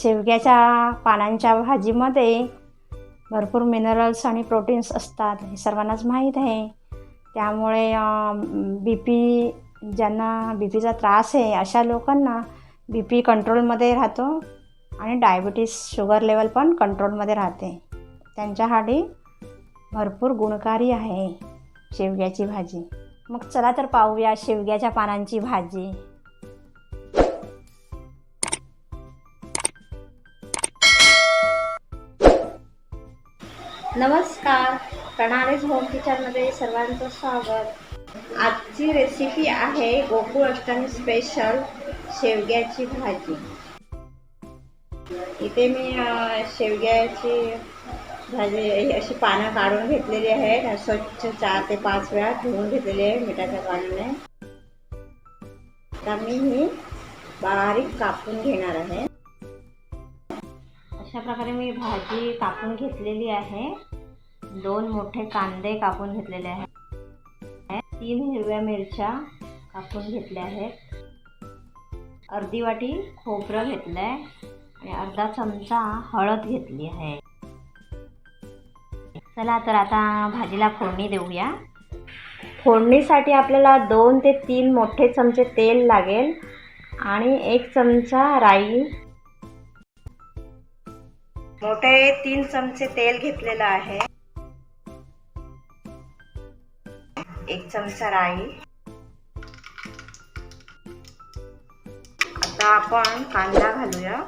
शेवग्याच्या पानांच्या भाजीमध्ये भरपूर मिनरल्स आणि प्रोटीन्स असतात, हे सर्वांनाच माहीत आहे. त्यामुळे ज्यांना बी पीचा त्रास आहे अशा लोकांना बी पी कंट्रोलमध्ये राहतो आणि डायबिटीस शुगर लेवल पण कंट्रोलमध्ये राहते. त्यांच्यासाठी भरपूर गुणकारी आहे शेवग्याची भाजी. मग चला तर पाहूया शेवग्याच्या पानांची भाजी. नमस्कार, प्रणालीज होम किचनमध्ये सर्वांचं स्वागत. आजची रेसिपी आहे गोकुळाष्टमी स्पेशल शेवग्याची भाजी. इथे मी शेवग्याची भाजी अशी पानं काढून घेतलेली आहेत. स्वच्छ 4 ते 5 वेळा धुवून घेतलेली आहे मिठाच्या पाण्याने. आता मी ही बारीक कापून घेणार आहे. अशा प्रकारे मी भाजी कापून घेतलेली आहे. 2 मोठे कांदे कापून घेतलेले आहेत. 3 हिरव्या मिरच्या कापून घेतल्या आहेत. अर्धी वाटी खोबरं घेतलं आहे आणि अर्धा चमचा हळद घेतली आहे. चला तर आता भाजीला फोडणी देऊया. फोडणीसाठी आपल्याला 2 ते 3 मोठे चमचे तेल लागेल आणि 1 चमचा राई. मोठे 3 चमचे तेल घेतलेलं आहे. 1 चमचा राई. आता आपण कांदा घालूया.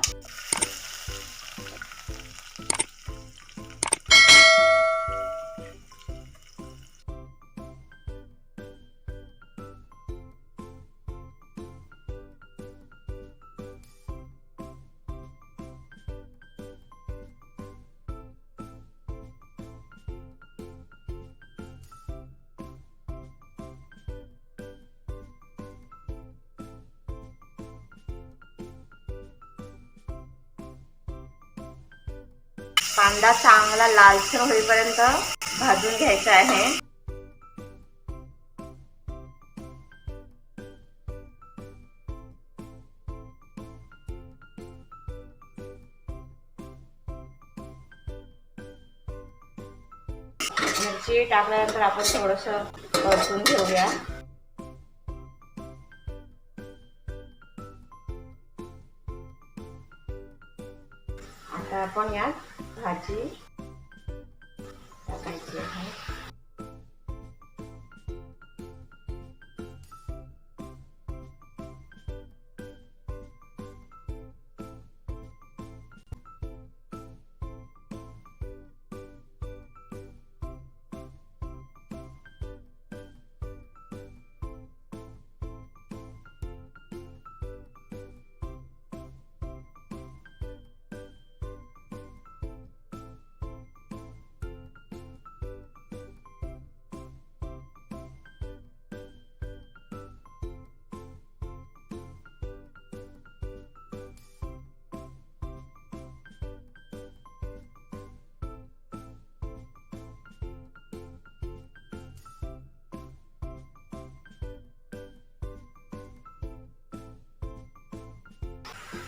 कांदा चांगला लालसर होईपर्यंत भाजून घ्यायचा आहे. मिरची टाकल्यानंतर आपण थोडंसं परतून घेऊया. आता आपण यात भाजी टाकायची आहे.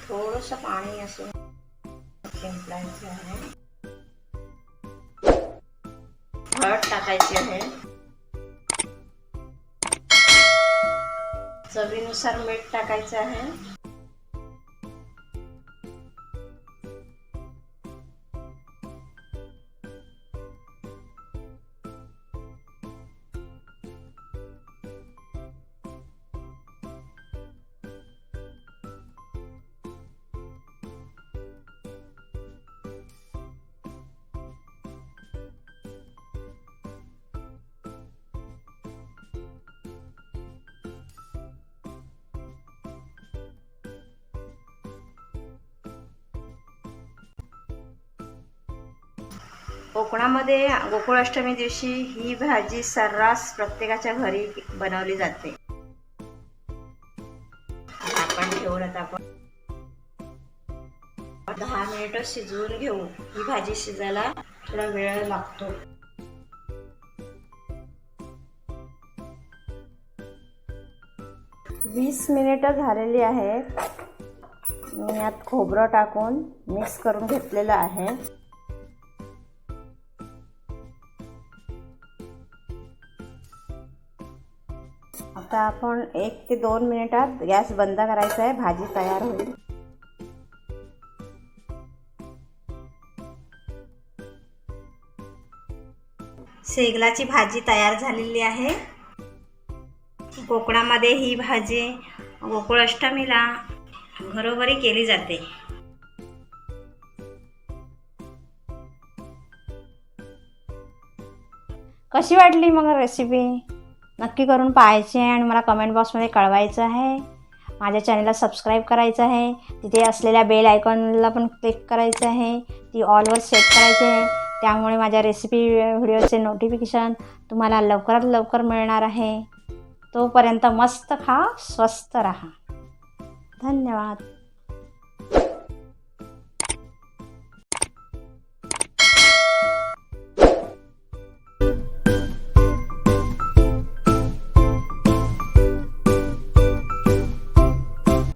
थोडंसं पाणी असं शिंपडायचं आहे. हळद टाकायची आहे. चवीनुसार मीठ टाकायचं आहे. कोकणामध्ये गोकुळाष्टमी दिवशी ही भाजी सर्रास प्रत्येकाच्या घरी बनवली जाते. आपण ठेवून आता आपण 10 मिनिटं शिजवून घेऊ. ही भाजी शिजायला थोडा वेळ लागतो. 20 मिनिटं झालेली आहेत. मी यात खोबरं टाकून मिक्स करून घेतलेलं आहे. आता आपण 1 ते 2 मिनिटात गॅस बंद करायचा आहे. भाजी तयार होईल. शेगलाची भाजी तयार झालेली आहे. कोकणामध्ये ही भाजी गोकुळाष्टमीला घरोघरी केली जाते. कशी वाटली मग रेसिपी? नक्की करून पाहायची आहे आणि मला कमेंट बॉक्समध्ये कळवायचं आहे. माझ्या चॅनलला सबस्क्राईब करायचं आहे. तिथे असलेल्या बेल आयकॉनला पण क्लिक करायचं आहे. ती ऑलवर सेट करायची आहे. त्यामुळे माझ्या रेसिपी व्हिडिओचे नोटिफिकेशन तुम्हाला लवकरात लवकर मिळणार आहे. तोपर्यंत मस्त खा, स्वस्त राहा. धन्यवाद.